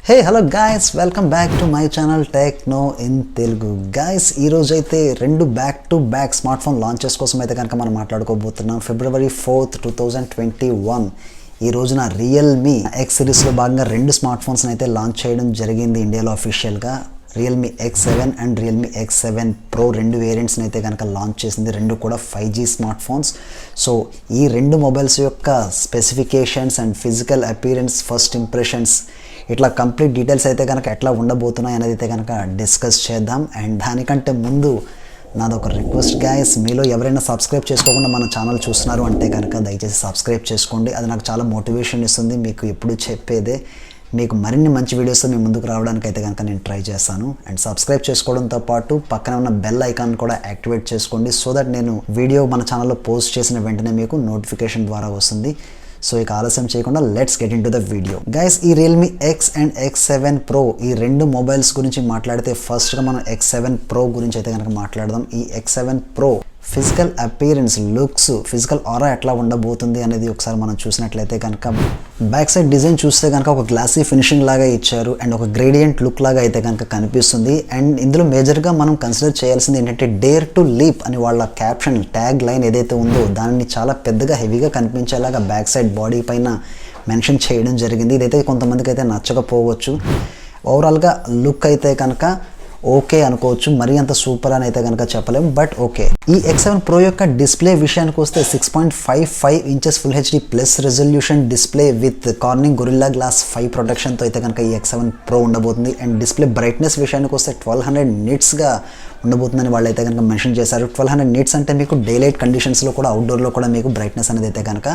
Hey hello guys, welcome back to my channel techno in Telugu. Guys, ఈరోజు అయితే రెండు back to back smart phone launches కోసం అయితే కనుక మనం మాట్లాడుకోబోతున్నాం. February 4th, 2021 ఈ రోజున రియల్మీ ఎక్స్ సిరీస్లో భాగంగా రెండు స్మార్ట్ ఫోన్స్ని అయితే లాంచ్ చేయడం జరిగింది ఇండియాలో అఫీషియల్గా. Realme X7 and Realme X7 Pro రెండు వేరియంట్స్ని అయితే కనుక లాంచ్ చేసింది. రెండు కూడా 5G స్మార్ట్ ఫోన్స్. సో ఈ రెండు మొబైల్స్ యొక్క specifications and physical appearance, first impressions, ఇట్లా కంప్లీట్ డీటెయిల్స్ అయితే కనుక ఎట్లా ఉండబోతున్నాయి అనేది అయితే కనుక డిస్కస్ చేద్దాం. అండ్ దానికంటే ముందు నాదొక రిక్వెస్ట్ గైస్, మీలో ఎవరైనా సబ్స్క్రైబ్ చేసుకోకుండా మన ఛానల్ చూస్తున్నారు అంటే కనుక దయచేసి సబ్స్క్రైబ్ చేసుకోండి. అది నాకు చాలా మోటివేషన్ ఇస్తుంది. మీకు ఎప్పుడు చెప్పేదే, మీకు మరిన్ని మంచి వీడియోస్తో మీ ముందుకు రావడానికి అయితే కనుక నేను ట్రై చేస్తాను. అండ్ సబ్స్క్రైబ్ చేసుకోవడంతో పాటు పక్కన ఉన్న బెల్ ఐకాన్ కూడా యాక్టివేట్ చేసుకోండి, సో దట్ నేను వీడియో మన ఛానల్లో పోస్ట్ చేసిన వెంటనే మీకు నోటిఫికేషన్ ద్వారా వస్తుంది. సో ఇక ఆలస్యం చేయకుండా let's get in to the video. Guys, ఈ Realme X and X7 Pro ఈ రెండు మొబైల్స్ గురించి మాట్లాడితే ఫస్ట్గా మనం X7 Pro గురించి అయితే కనుక మాట్లాడదాం. ఈ X7 Pro physical appearance, looks, physical aura ఎట్లా ఉండబోతుంది అనేది ఒకసారి మనం చూసినట్లయితే కనుక బ్యాక్ సైడ్ డిజైన్ చూస్తే కనుక ఒక గ్లాసీ ఫినిషింగ్ లాగా ఇచ్చారు అండ్ ఒక గ్రేడియంట్ లుక్ లాగా అయితే కనుక కనిపిస్తుంది. అండ్ ఇందులో మేజర్గా మనం కన్సిడర్ చేయాల్సింది ఏంటంటే డేర్ టు లీప్ అని వాళ్ళ క్యాప్షన్ ట్యాగ్ లైన్ ఏదైతే ఉందో దాన్ని చాలా పెద్దగా హెవీగా కనిపించేలాగా బ్యాక్ సైడ్ బాడీ పైన మెన్షన్ చేయడం జరిగింది. ఇదైతే కొంతమందికి అయితే నచ్చకపోవచ్చు. ఓవరాల్గా లుక్ అయితే కనుక ఓకే అనుకోవచ్చు, మరీ అంత సూపర్ అని అయితే కనుక చెప్పలేము, బట్ ఓకే. ఈ X7 Pro యొక్క డిస్ప్లే విషయానికి వస్తే 6.55 inches full HD plus resolution display with Corning Gorilla Glass 5 ప్రొటెక్షన్తో అయితే కనుక ఈ X7 Pro ఉండబోతుంది. అండ్ డిస్ప్లే బ్రైట్నెస్ విషయానికి వస్తే 1200 నిట్స్గా ఉండబోతుందని వాళ్ళు అయితే కనుక మెన్షన్ చేశారు. 1200 నిట్స్ అంటే మీకు డే లైట్ కండిషన్స్లో కూడా, అవుట్డోర్లో కూడా మీకు బ్రైట్నెస్ అనేది అయితే కనుక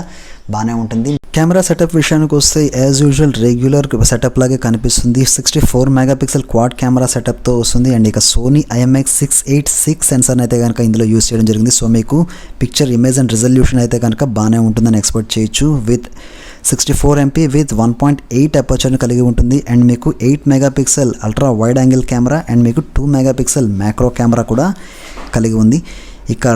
బాగానే ఉంటుంది. కెమెరా సెటప్ విషయానికి వస్తే యాజ్ యూజువల్ రెగ్యులర్ సెటప్ లాగే కనిపిస్తుంది. 64 మెగాపిక్సెల్ క్వాడ్ కెమెరా సెటప్తో వస్తుంది. అండ్ ఇక సోనీ IMX686 సెన్సర్ని అయితే కనుక ఇందులో యూస్ చేయడం జరిగింది. సో మీకు పిక్చర్, ఇమేజ్ అండ్ రిజల్యూషన్ అయితే కనుక బాగానే ఉంటుందని ఎక్స్పెక్ట్ చేయొచ్చు. విత్ 64 MP విత్ 1.8 అపర్చర్ని కలిగి ఉంటుంది. అండ్ మీకు 8 megapixel ultra wide angle camera and మీకు 2 మెగాపిక్సెల్ మ్యాక్రో కెమెరా కూడా కలిగి ఉంది. ఇక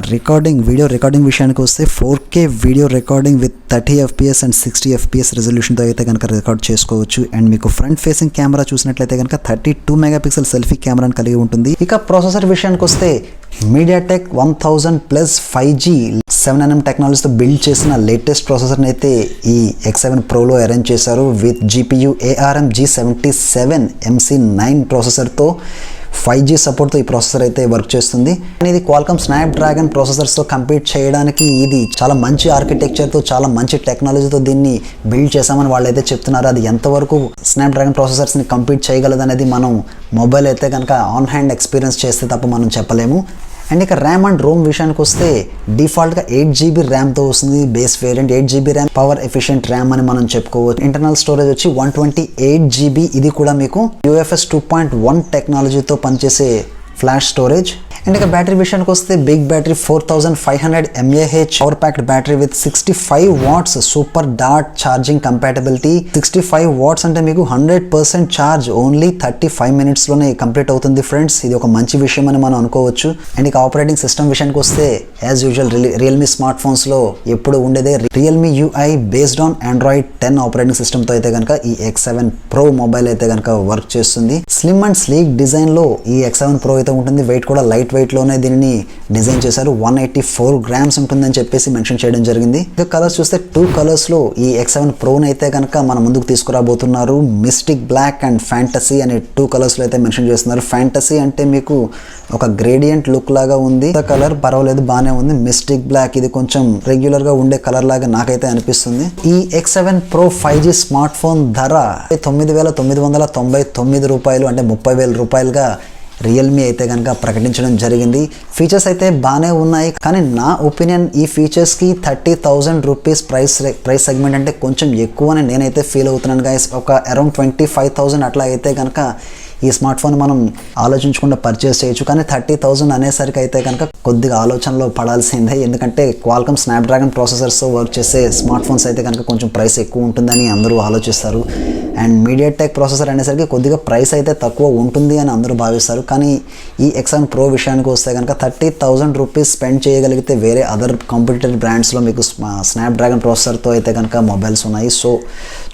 వీడియో రికార్డింగ్ విషయానికి వస్తే 4K video recording with 30 FPS and 60 FPS రెజల్యూషన్తో అయితే కనుక రికార్డ్ చేసుకోవచ్చు. అండ్ మీకు ఫ్రంట్ ఫేసింగ్ కెమెరా చూసినట్లయితే కనుక 32 మెగాపిక్సెల్ సెల్ఫీ కెమెరాని కలిగి ఉంటుంది. ఇక ప్రాసెసర్ విషయానికి వస్తే MediaTek 1000+ 5G 7nm టెక్నాలజీతో బిల్డ్ చేసిన లేటెస్ట్ ప్రాసెసర్ని అయితే ఈ X7 Proలో అరేంజ్ చేశారు. With GPU ARM G77 MC9 ప్రాసెసర్తో 5G సపోర్ట్తో ఈ ప్రాసెసర్ అయితే వర్క్ చేస్తుంది. ఇది క్వాల్కమ్ స్నాప్డ్రాగన్ ప్రాసెసర్స్తో కంపీట్ చేయడానికి ఇది చాలా మంచి ఆర్కిటెక్చర్తో, చాలా మంచి టెక్నాలజీతో దీన్ని బిల్డ్ చేశామని వాళ్ళు అయితే చెప్తున్నారు. అది ఎంతవరకు స్నాప్డ్రాగన్ ప్రాసెసర్స్ని కంపీట్ చేయగలదు అనేది మనం మొబైల్ అయితే కనుక ఆన్ హ్యాండ్ ఎక్స్పీరియన్స్ చేస్తే తప్ప మనం చెప్పలేము. అండ్ ఇక ర్యామ్ అండ్ రోమ్ విషయానికి వస్తే డిఫాల్ట్గా 8GB ర్యామ్తో వస్తుంది. Base variant 8GB RAM, power efficient RAM అని మనం చెప్పుకోవచ్చు. ఇంటర్నల్ స్టోరేజ్ వచ్చి 128GB. ఇది కూడా మీకు UFS 2.1 టెక్నాలజీతో పనిచేసే ఫ్లాష్ స్టోరేజ్. అండ్ ఇక బ్యాటరీ విషయానికి వస్తే big battery 4500 mAh power packed battery with 65 watts super డాట్ ఛార్జింగ్ కంపాటబిలిటీ. 65 watts అంటే మీకు 100% ఛార్జ్ ఓన్లీ 35 minutesలోనే కంప్లీట్ అవుతుంది ఫ్రెండ్స్. ఇది ఒక మంచి విషయం అని మనం అనుకోవచ్చు. అండ్ ఇక ఆపరేటింగ్ సిస్టమ్ విషయానికి వస్తే యాజ్ యూజువల్ రియల్మీ స్మార్ట్ ఫోన్స్లో ఎప్పుడు ఉండేదే Realme UI based on Android 10 operating సిస్టమ్తో అయితే కనుక ఈ X7 Pro మొబైల్ అయితే కనుక వర్క్ చేస్తుంది. స్లిమ్ అండ్ స్లీక్ డిజైన్లో ఈ X7 Pro అయితే ఉంటుంది. వెయిట్ కూడా లైట్ వెయిట్లోనే దీనిని డిజైన్ చేశారు. 184 grams ఉంటుందని చెప్పేసి మెన్షన్ చేయడం జరిగింది. ఇక కలర్స్ చూస్తే 2 కలర్స్లో ఈ X7 Proని అయితే కనుక మన ముందుకు తీసుకురాబోతున్నారు. మిస్టిక్ బ్లాక్ అండ్ ఫ్యాంటసీ అనే 2 కలర్స్లో అయితే మెన్షన్ చేస్తున్నారు. ఫ్యాంటసీ అంటే మీకు ఒక గ్రేడియంట్ లుక్ లాగా ఉంది. కలర్ పర్వాలేదు, బాగానే ఉంది. మిస్టిక్ బ్లాక్ ఇది కొంచెం రెగ్యులర్గా ఉండే కలర్ లాగా నాకైతే అనిపిస్తుంది. ఈ X7 Pro 5G smart phone ధర 9,999 రూపాయలు, అంటే 30,000 రూపాయలుగా రియల్మీ అయితే కనుక ప్రకటించడం జరిగింది. ఫీచర్స్ అయితే బాగానే ఉన్నాయి, కానీ నా ఒపీనియన్ ఈ ఫీచర్స్కి 30,000 రూపీస్ ప్రైస్ సెగ్మెంట్ అంటే కొంచెం ఎక్కువ అని నేనైతే ఫీల్ అవుతున్నాను గైస్. ఒక అరౌండ్ 25,000 అట్లా అయితే కనుక ఈ స్మార్ట్ ఫోన్ మనం ఆలోచించకుండా పర్చేస్ చేయొచ్చు. కానీ 30,000 అనేసరికి అయితే కనుక కొద్దిగా ఆలోచనలో పడాల్సిందే. ఎందుకంటే క్వాల్కమ్ స్నాప్డ్రాగన్ ప్రాసెసర్స్తో వర్క్ చేసే స్మార్ట్ ఫోన్స్ అయితే కనుక కొంచెం ప్రైస్ ఎక్కువ ఉంటుందని అందరూ ఆలోచిస్తారు. అండ్ మీడియాటెక్ ప్రాసెసర్ అనేసరికి కొద్దిగా ప్రైస్ అయితే తక్కువ ఉంటుంది అని అందరూ భావిస్తారు. కానీ ఈ X7 Pro విషయానికి వస్తే కనుక 30,000 రూపీస్ స్పెండ్ చేయగలిగితే వేరే అదర్ కాంపిటేటివ్ బ్రాండ్స్లో మీకు స్నాప్డ్రాగన్ ప్రాసెసర్తో అయితే కనుక మొబైల్స్ ఉన్నాయి. సో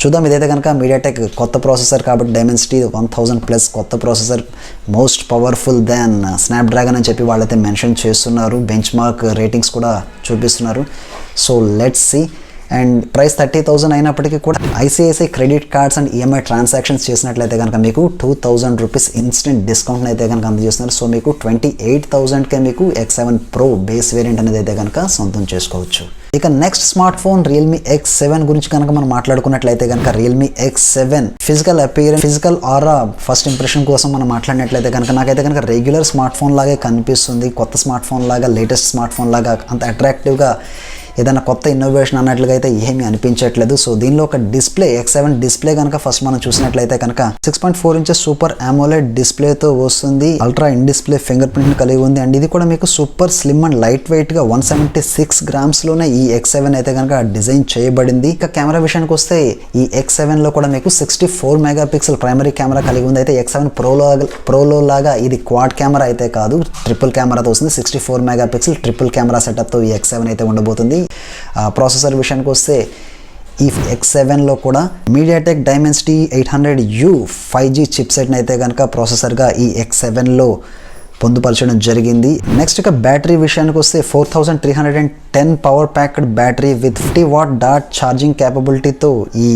చూద్దాం. ఇదైతే కనుక మీడియాటెక్ కొత్త ప్రాసెసర్ కాబట్టి డైమెన్సిటీ 1000+ కొత్త ప్రాసెసర్, మోస్ట్ పవర్ఫుల్ దాన్ స్నాప్డ్రాగన్ అని చెప్పి వాళ్ళైతే మెన్షన్ చేస్తున్నారు. బెంచ్ మార్క్ రేటింగ్స్ కూడా చూపిస్తున్నారు. So let's see. And price 30,000 అయినప్పటికీ కూడా ICICI credit cards and EMI transactions చేసినట్లయితే కనుక మీకు 2,000 రూపీస్ ఇన్స్టెంట్ డిస్కౌంట్ అయితే కనుక అందజేస్తున్నారు. సో మీకు 28,000కే మీకు X7 Pro బేస్ వేరియంట్ అనేది అయితే కనుక సొంతం చేసుకోవచ్చు. ఇక next smart phone Realme X7 గురించి కనుక మనం మాట్లాడుకున్నట్లయితే కనుక Realme X7 physical appearance, physical aura, first impression కోసం మనం మాట్లాడినట్లయితే కనుక నాకైతే కనుక రెగ్యులర్ స్మార్ట్ ఫోన్ లాగే కనిపిస్తుంది. కొత్త స్మార్ట్ ఫోన్ లాగా, లేటెస్ట్ స్మార్ట్ ఫోన్ లాగా అంత అట్రాక్టివ్గా ఏదైనా కొత్త ఇన్నోవేషన్ అన్నట్లుగా అయితే ఏమీ అనిపించట్లేదు. సో దీనిలో ఒక డిస్ప్లే X7 డిస్ప్లే కనుక ఫస్ట్ మనం చూసినట్లయితే కనుక 6.4 ఇంచెస్ సూపర్ AMOLED డిస్ప్లేతో వస్తుంది. Ultra in display finger print కలిగి ఉంది. అండ్ ఇది కూడా మీకు super slim and light weight గా 176 గ్రామ్స్లోనే ఈ X7 అయితే కనుక డిజైన్ చేయబడింది. ఇక కెమెరా విషయానికి వస్తే ఈ X7 లో కూడా మీకు 64 మెగాపిక్సెల్ ప్రైమరీ కెమెరా కలిగి ఉంది. అయితే X7 ప్రోలో లాగా ఇది క్వాడ్ కెమెరా అయితే కాదు, ట్రిపుల్ కెమెరాతో వస్తుంది. 64 మెగాపిక్సెల్ ట్రిపుల్ కెమెరా సెటప్తో ఈ X7 అయితే ఉండబోతుంది. ప్రాసెసర్ విషయానికి వస్తే ఈ X7లో కూడా మీడియాటెక్ డైమెన్సిటీ 800U 5G చిప్సెట్ని అయితే కనుక ప్రాసెసర్గా ఈ X7లో పొందుపరచడం జరిగింది. నెక్స్ట్ ఇక బ్యాటరీ విషయానికి వస్తే 4310 power packed battery with 50 watt డాట్ ఛార్జింగ్ క్యాపబిలిటీతో ఈ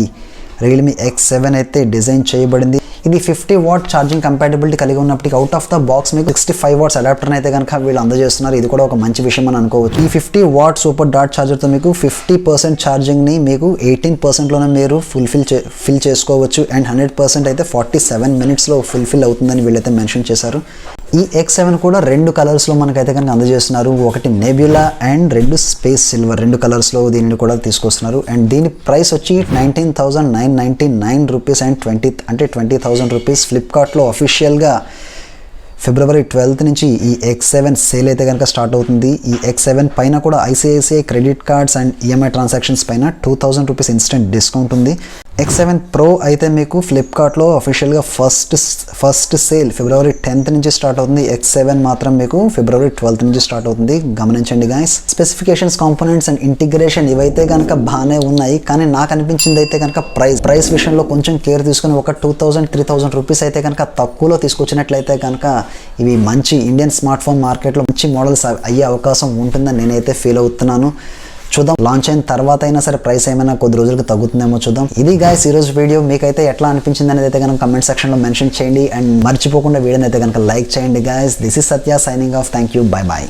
Realme X7 అయితే డిజైన్ చేయబడింది. ఇది 50 వాట్ ఛార్జింగ్ కంపాటబిలిటీ కలిగి ఉన్నప్పటికీ అవుట్ ఆఫ్ ద బాక్స్ మీకు 65 వాట్స్ అడాప్టర్ అయితే కనుక వీళ్ళు అందజేస్తున్నారు. ఇది కూడా ఒక మంచి విషయం అని అనుకోవచ్చు. ఈ 50 వాట్ సూపర్ డాట్ ఛార్జర్తో మీకు 50% ఛార్జింగ్ని మీకు 18%లోనే మీరు ఫిల్ చేసుకోవచ్చు. అండ్ 100% అయితే 47 మినిట్స్లో ఫుల్ఫిల్ అవుతుందని వీళ్ళైతే మెన్షన్ చేశారు. ఈ X7 కూడా 2 కలర్స్లో మనకైతే కనుక అందజేస్తున్నారు. ఒకటి నెబ్యులా అండ్ 2 స్పేస్ సిల్వర్, 2 కలర్స్లో దీనిని కూడా తీసుకొస్తున్నారు. అండ్ దీని ప్రైస్ వచ్చి 19,999 రూపీస్ అండ్ 20,000 రూపీస్. ఫ్లిప్కార్ట్లో అఫీషియల్గా ఫిబ్రవరి 12th నుంచి ఈ X7 సేల్ అయితే కనుక స్టార్ట్ అవుతుంది. ఈ X7 పైన కూడా ICICI credit cards and EMI transactions పైన 2,000 రూపీస్ ఇన్స్టెంట్ డిస్కౌంట్ ఉంది. X7 Pro అయితే మీకు ఫ్లిప్కార్ట్లో అఫీషియల్గా ఫస్ట్ సేల్ ఫిబ్రవరి 10th నుంచి స్టార్ట్ అవుతుంది. X7 మాత్రం మీకు ఫిబ్రవరి 12th నుంచి స్టార్ట్ అవుతుంది. గమనించండి guys. Specifications, components and integration ఇవైతే కనుక బాగానే ఉన్నాయి. కానీ నాకు అనిపించింది అయితే కనుక ప్రైస్ విషయంలో కొంచెం కేర్ తీసుకుని ఒక 2,000-3,000 రూపీస్ అయితే కనుక తక్కువలో తీసుకొచ్చినట్లయితే కనుక ఇవి మంచి ఇండియన్ స్మార్ట్ ఫోన్ మార్కెట్లో మంచి మోడల్స్ అయ్యే అవకాశం ఉంటుందని నేనైతే ఫీల్ అవుతున్నాను. చూద్దాం, లాంచ్ అయిన తర్వాత అయినా సరే ప్రైస్ ఏమైనా కొద్ది రోజులకు తగ్గుతుందేమో చూద్దాం. ఇది గైస్ ఈరోజు వీడియో. మీకైతే ఎట్లా అనిపించింది అనేది అయితే కనుక కమెంట్ సెక్షన్లో మెన్షన్ చేయండి. అండ్ మర్చిపోకుండా వీడియోని అయితే కనుక లైక్ చేయండి guys. This is Satya signing off. Thank you. Bye bye.